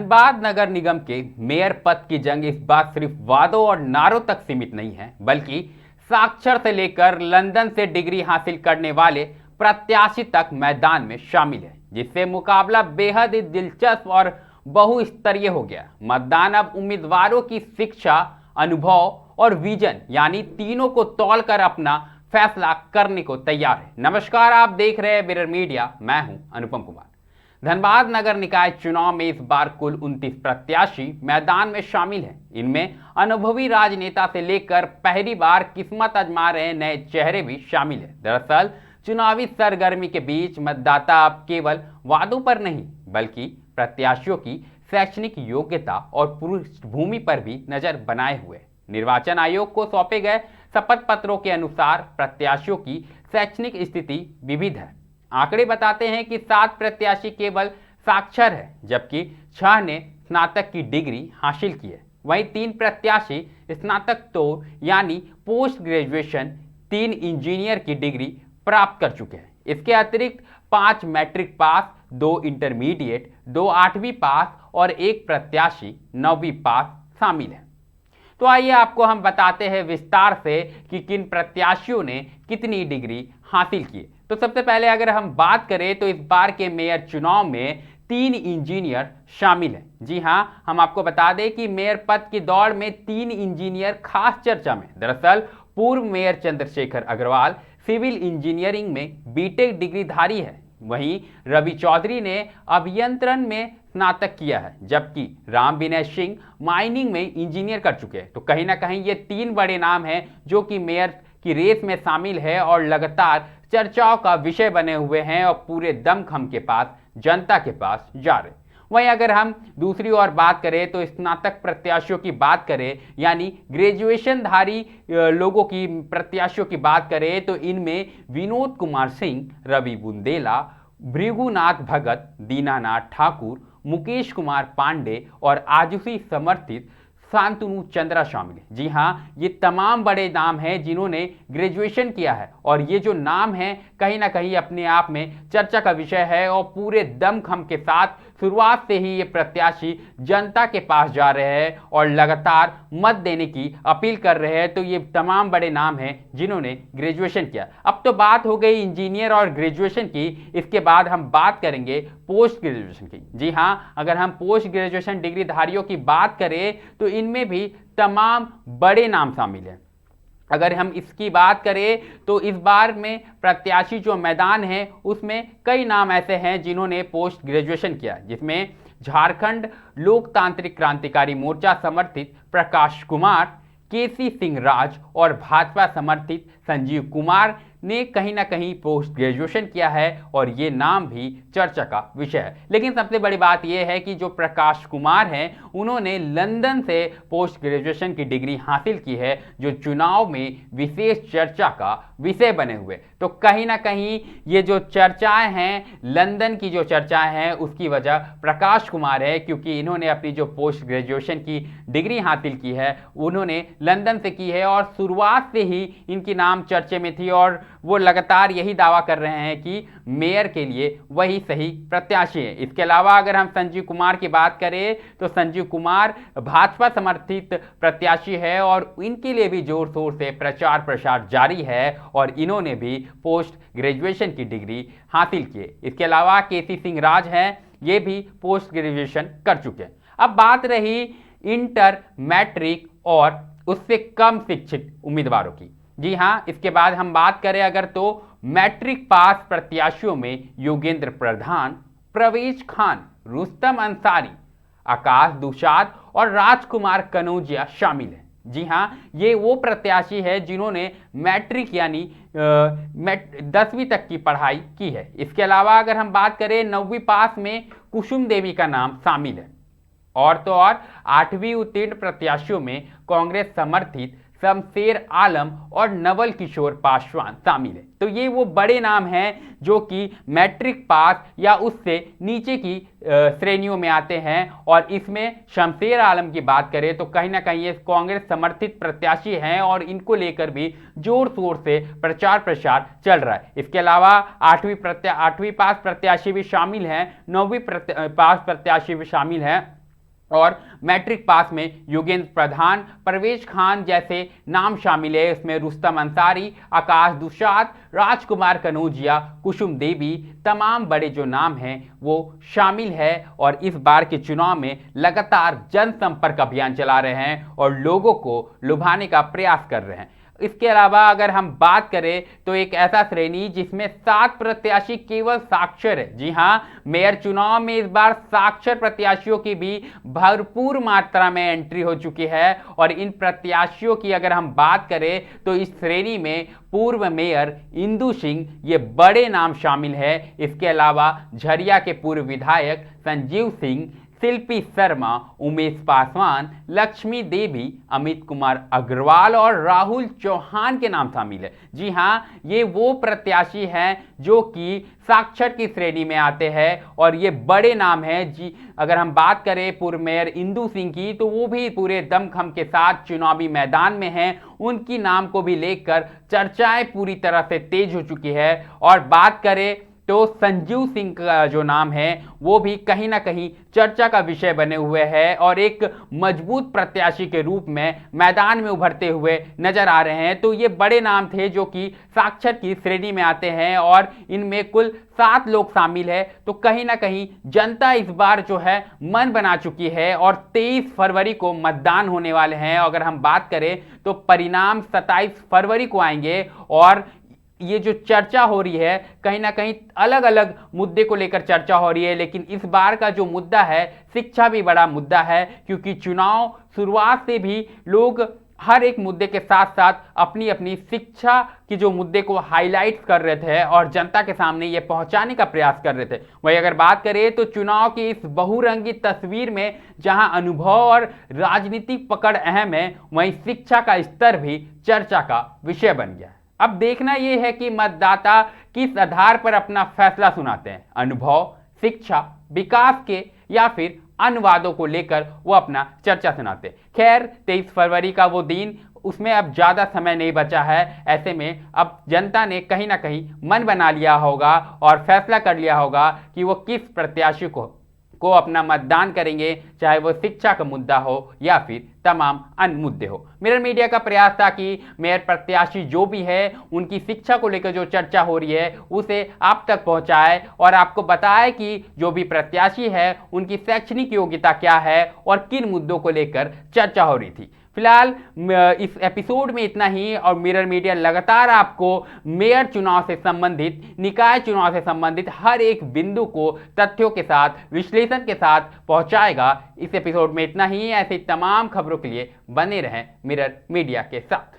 धनबाद नगर निगम के मेयर पद की जंग इस बार सिर्फ वादों और नारों तक सीमित नहीं है, बल्कि साक्षर से लेकर लंदन से डिग्री हासिल करने वाले प्रत्याशी तक मैदान में शामिल है, जिससे मुकाबला बेहद ही दिलचस्प और बहुस्तरीय हो गया। मतदान अब उम्मीदवारों की शिक्षा, अनुभव और विजन यानी तीनों को तौलकर अपना फैसला करने को तैयार है। नमस्कार, आप देख रहे हैं मिरर मीडिया, मैं हूं अनुपम कुमार। धनबाद नगर निकाय चुनाव में इस बार कुल 29 प्रत्याशी मैदान में शामिल हैं। इनमें अनुभवी राजनेता से लेकर पहली बार किस्मत आजमा रहे नए चेहरे भी शामिल हैं। दरअसल चुनावी सरगर्मी के बीच मतदाता अब केवल वादों पर नहीं, बल्कि प्रत्याशियों की शैक्षणिक योग्यता और पृष्ठभूमि पर भी नजर बनाए हुए। निर्वाचन आयोग को सौंपे गए शपथ पत्रों के अनुसार प्रत्याशियों की शैक्षणिक स्थिति विविध है। आंकड़े बताते हैं कि 7 प्रत्याशी केवल साक्षर है, जबकि 6 ने स्नातक की डिग्री हासिल की है। वहीं 3 प्रत्याशी स्नातकोत्तर यानी पोस्ट ग्रेजुएशन, 3 इंजीनियर की डिग्री प्राप्त कर चुके हैं। इसके अतिरिक्त 5 मैट्रिक पास, 2 इंटरमीडिएट, 2 8वीं पास और 1 प्रत्याशी 9वीं पास शामिल है। तो आइए आपको हम बताते हैं विस्तार से कि किन प्रत्याशियों ने कितनी डिग्री हासिल की। तो सबसे पहले अगर हम बात करें तो इस बार के मेयर चुनाव में 3 इंजीनियर शामिल हैं। जी हां, हम आपको बता दें कि मेयर पद की दौड़ में 3 इंजीनियर खास चर्चा में। दरअसल पूर्व mayor Chandrashekhar Agarwal civil engineering में बीटेक डिग्रीधारी है। वहीं रवि चौधरी ने अभियंत्रण में स्नातक किया है, जबकि राम विनय सिंह माइनिंग में इंजीनियर कर चुके हैं। तो कहीं ना कहीं ये 3 बड़े नाम हैं जो कि मेयर की रेस में शामिल है और लगातार चर्चाओं का विषय बने हुए हैं और पूरे दमखम के पास, जनता के पास जा रहे। वहीं अगर हम दूसरी ओर बात करें तो स्नातक प्रत्याशियों की बात करें, यानी ग्रेजुएशन धारी लोगों की प्रत्याशियों की बात करें, तो इनमें विनोद कुमार सिंह, रवि बुंदेला, भृगुनाथ भगत, दीनानाथ ठाकुर, मुकेश कुमार पांडे और आजुषी समर्थित शांतनु चंद्रा शामिल है। जी हां, ये तमाम बड़े नाम हैं जिन्होंने ग्रेजुएशन किया है और ये जो नाम हैं कहीं ना कहीं अपने आप में चर्चा का विषय है और पूरे दमखम के साथ शुरुआत से ही ये प्रत्याशी जनता के पास जा रहे हैं और लगातार मत देने की अपील कर रहे हैं। तो ये तमाम बड़े नाम हैं जिन्होंने ग्रेजुएशन किया। अब तो बात हो गई इंजीनियर और ग्रेजुएशन की, इसके बाद हम बात करेंगे पोस्ट ग्रेजुएशन की। जी हां, अगर हम पोस्ट ग्रेजुएशन डिग्रीधारियों की बात करें तो इनमें भी तमाम बड़े नाम शामिल हैं। अगर हम इसकी बात करें तो इस बार में प्रत्याशी जो मैदान है उसमें कई नाम ऐसे हैं जिन्होंने पोस्ट ग्रेजुएशन किया, जिसमें झारखंड लोकतांत्रिक क्रांतिकारी मोर्चा समर्थित प्रकाश कुमार, केसी सिंह राज और भाजपा समर्थित संजीव कुमार ने कहीं ना कहीं पोस्ट ग्रेजुएशन किया है और ये नाम भी चर्चा का विषय है। लेकिन सबसे बड़ी बात यह है कि जो प्रकाश कुमार हैं उन्होंने लंदन से पोस्ट ग्रेजुएशन की डिग्री हासिल की है, जो चुनाव में विशेष चर्चा का विषय बने हुए। तो कहीं ना कहीं ये जो चर्चाएं हैं, लंदन की जो चर्चाएं हैं, उसकी वजह प्रकाश कुमार है, क्योंकि इन्होंने अपनी जो पोस्ट ग्रेजुएशन की डिग्री हासिल की है उन्होंने लंदन से की है और शुरुआत से ही इनकी नाम चर्चे में थी और वो लगातार यही दावा कर रहे हैं कि मेयर के लिए वही सही प्रत्याशी है। इसके अलावा अगर हम संजीव कुमार की बात करें तो संजीव कुमार भाजपा समर्थित प्रत्याशी है और इनके लिए भी जोर शोर से प्रचार प्रसार जारी है और इन्होंने भी पोस्ट ग्रेजुएशन की डिग्री हासिल की है। इसके अलावा केसी सिंह राज हैं, ये भी पोस्ट ग्रेजुएशन कर चुके हैं। अब बात रही इंटर, मैट्रिक और उससे कम शिक्षित उम्मीदवारों की। जी हां, इसके बाद हम बात करें अगर तो मैट्रिक पास प्रत्याशियों में योगेंद्र प्रधान, प्रवेश खान, रुस्तम अंसारी, आकाश दुसाद और राजकुमार कनौजिया शामिल हैं। जी हां, ये वो प्रत्याशी है जिन्होंने मैट्रिक यानी 10वीं तक की पढ़ाई की है। इसके अलावा अगर हम बात करें 9वीं पास में कुसुम देवी का नाम शामिल है। और तो और 8वीं उत्तीर्ण प्रत्याशियों में कांग्रेस समर्थित शमशेर आलम और नवल किशोर पासवान शामिल है। तो ये वो बड़े नाम हैं जो कि मैट्रिक पास या उससे नीचे की श्रेणियों में आते हैं और इसमें शमशेर आलम की बात करें तो कहीं ना कहीं ये कांग्रेस समर्थित प्रत्याशी हैं और इनको लेकर भी जोर शोर से प्रचार प्रसार चल रहा है। इसके अलावा 8वीं पास प्रत्याशी भी शामिल हैं, 9वीं पास प्रत्याशी भी शामिल हैं और मैट्रिक पास में योगेंद्र प्रधान, परवेज खान जैसे नाम शामिल है। इसमें रुस्तम अंसारी, आकाश दुसाद, राजकुमार कनौजिया, कुसुम देवी, तमाम बड़े जो नाम हैं वो शामिल है और इस बार के चुनाव में लगातार जनसंपर्क अभियान चला रहे हैं और लोगों को लुभाने का प्रयास कर रहे हैं। इसके अलावा अगर हम बात करें तो एक ऐसा श्रेणी जिसमें 7 प्रत्याशी केवल साक्षर है। जी हां, मेयर चुनाव में इस बार साक्षर प्रत्याशियों की भी भरपूर मात्रा में एंट्री हो चुकी है और इन प्रत्याशियों की अगर हम बात करें तो इस श्रेणी में पूर्व मेयर इंदु सिंह ये बड़े नाम शामिल है। इसके अलावा झरिया के पूर्व विधायक संजीव सिंह, शिल्पी शर्मा, उमेश पासवान, लक्ष्मी देवी, अमित कुमार अग्रवाल और राहुल चौहान के नाम शामिल है। जी हां, ये वो प्रत्याशी हैं जो कि साक्षर की श्रेणी में आते हैं और ये बड़े नाम हैं। जी अगर हम बात करें पूर्व मेयर इंदु सिंह की तो वो भी पूरे दमखम के साथ चुनावी मैदान में हैं। उनकी नाम को भी लेकर चर्चाएं पूरी तरह से तेज हो चुकी है और बात करें तो संजीव सिंह का जो नाम है वो भी कहीं ना कहीं चर्चा का विषय बने हुए हैं और एक मजबूत प्रत्याशी के रूप में मैदान में उभरते हुए नजर आ रहे हैं। तो ये बड़े नाम थे जो कि साक्षर की श्रेणी में आते हैं और इनमें कुल 7 लोग शामिल है। तो कहीं ना कहीं जनता इस बार जो है मन बना चुकी है और 23 फरवरी को मतदान होने वाले हैं। अगर हम बात करें तो परिणाम 27 फरवरी को आएंगे और ये जो चर्चा हो रही है कहीं ना कहीं अलग अलग मुद्दे को लेकर चर्चा हो रही है, लेकिन इस बार का जो मुद्दा है शिक्षा भी बड़ा मुद्दा है क्योंकि चुनाव शुरुआत से भी लोग हर एक मुद्दे के साथ साथ अपनी अपनी शिक्षा की जो मुद्दे को हाईलाइट कर रहे थे और जनता के सामने ये पहुंचाने का प्रयास कर रहे थे। वहीं अगर बात करें तो चुनाव की इस बहुरंगी तस्वीर में जहां अनुभव और राजनीतिक पकड़ अहम है, वहीं शिक्षा का स्तर भी चर्चा का विषय बन गया है। अब देखना यह है कि मतदाता किस आधार पर अपना फैसला सुनाते हैं, अनुभव, शिक्षा, विकास के या फिर अनुवादों को लेकर वो अपना चर्चा सुनाते हैं। खैर 23 फरवरी का वो दिन, उसमें अब ज्यादा समय नहीं बचा है। ऐसे में अब जनता ने कहीं ना कहीं मन बना लिया होगा और फैसला कर लिया होगा कि वो किस प्रत्याशी को अपना मतदान करेंगे, चाहे वो शिक्षा का मुद्दा हो या फिर तमाम अन्य मुद्दे हो। मिरर मीडिया का प्रयास था कि मेयर प्रत्याशी जो भी है उनकी शिक्षा को लेकर जो चर्चा हो रही है उसे आप तक पहुंचाए और आपको बताए कि जो भी प्रत्याशी है उनकी शैक्षणिक योग्यता क्या है और किन मुद्दों को लेकर चर्चा हो रही थी। फिलहाल इस एपिसोड में इतना ही और मिरर मीडिया लगातार आपको मेयर चुनाव से संबंधित, निकाय चुनाव से संबंधित हर एक बिंदु को तथ्यों के साथ, विश्लेषण के साथ पहुंचाएगा। इस एपिसोड में इतना ही। ऐसी तमाम खबरों के लिए बने रहें मिरर मीडिया के साथ।